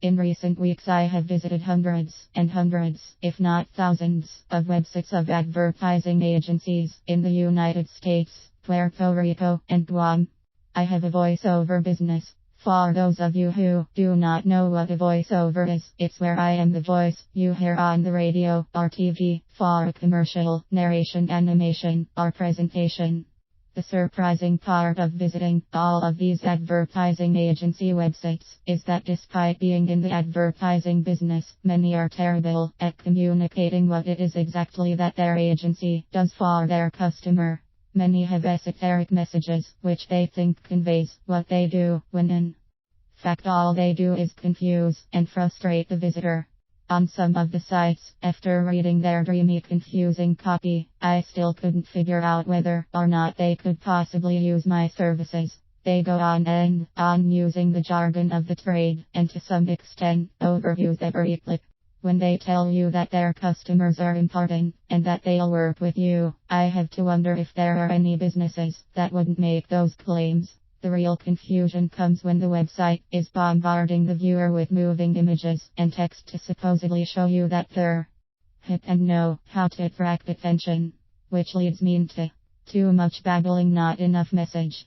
In recent weeks, I have visited hundreds and hundreds, if not thousands, of websites of advertising agencies in the United States, Puerto Rico, and Guam. I have a voiceover business. For those of you who do not know what a voiceover is, it's where I am the voice you hear on the radio or TV for a commercial, narration, animation, or presentation. The surprising part of visiting all of these advertising agency websites is that despite being in the advertising business, many are terrible at communicating what it is exactly that their agency does for their customer. Many have esoteric messages which they think conveys what they do, when in fact all they do is confuse and frustrate the visitor. On some of the sites, after reading their dreamy, confusing copy, I still couldn't figure out whether or not they could possibly use my services. They go on and on using the jargon of the trade, and to some extent, overuse every click. When they tell you that their customers are important, and that they'll work with you, I have to wonder if there are any businesses that wouldn't make those claims. The real confusion comes when the website is bombarding the viewer with moving images and text to supposedly show you that they're hip and know how to attract attention, which leads me into too much babbling, not enough message.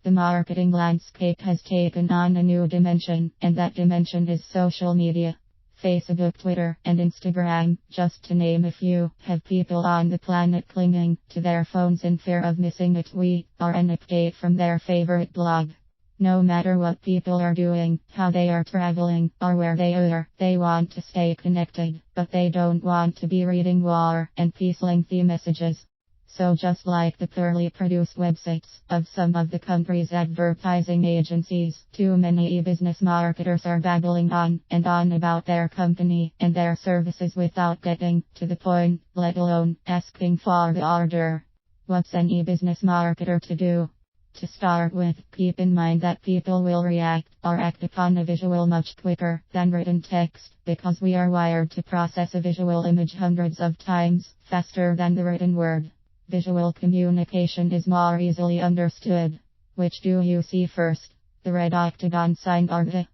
The marketing landscape has taken on a new dimension, and that dimension is social media. Facebook, Twitter, and Instagram, just to name a few, have people on the planet clinging to their phones in fear of missing a tweet or an update from their favorite blog. No matter what people are doing, how they are traveling, or where they are, they want to stay connected, but they don't want to be reading War and Peace lengthy messages. So just like the poorly produced websites of some of the country's advertising agencies, too many e-business marketers are babbling on and on about their company and their services without getting to the point, let alone asking for the order. What's an e-business marketer to do? To start with, keep in mind that people will react or act upon a visual much quicker than written text, because we are wired to process a visual image hundreds of times faster than the written word. Visual communication is more easily understood. Which do you see first? The red octagon sign or the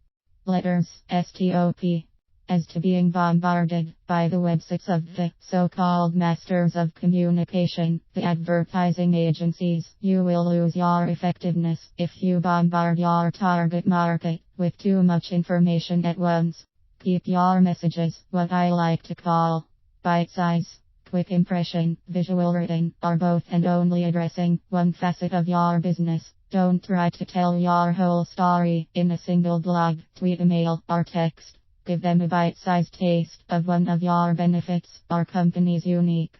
letters STOP? As to being bombarded by the websites of the so-called masters of communication, the advertising agencies, you will lose your effectiveness if you bombard your target market with too much information at once. Keep your messages what I like to call bite-size. Quick impression, visual, written, or both, and only addressing one facet of your business. Don't try to tell your whole story in a single blog, tweet, email, or text. Give them a bite-sized taste of one of your benefits or company's unique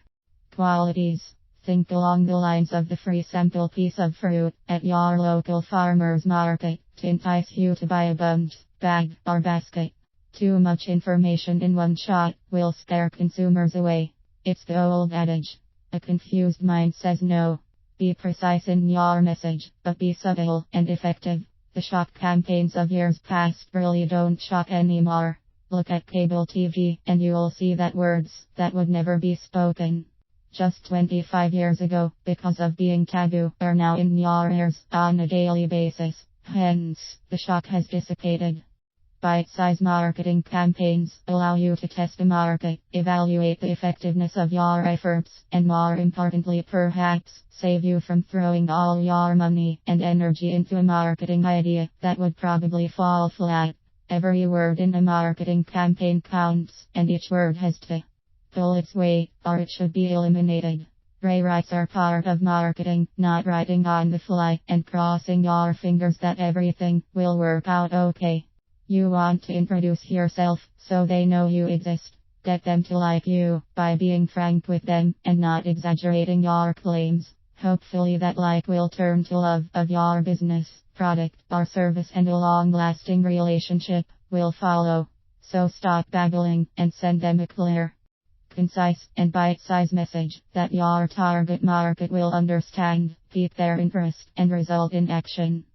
qualities. Think along the lines of the free sample piece of fruit at your local farmer's market to entice you to buy a bunch, bag, or basket. Too much information in one shot will scare consumers away. It's the old adage. A confused mind says no. Be precise in your message, but be subtle and effective. The shock campaigns of years past really don't shock anymore. Look at cable TV and you'll see that words that would never be spoken just 25 years ago, because of being taboo, are now in your ears on a daily basis. Hence, the shock has dissipated. Bite-size marketing campaigns allow you to test the market, evaluate the effectiveness of your efforts, and more importantly perhaps, save you from throwing all your money and energy into a marketing idea that would probably fall flat. Every word in a marketing campaign counts, and each word has to pull its weight, or it should be eliminated. Rewrites are part of marketing, not writing on the fly and crossing your fingers that everything will work out okay. You want to introduce yourself so they know you exist. Get them to like you by being frank with them and not exaggerating your claims. Hopefully that like will turn to love of your business, product, or service, and a long-lasting relationship will follow. So stop babbling and send them a clear, concise, and bite-sized message that your target market will understand, pique their interest, and result in action.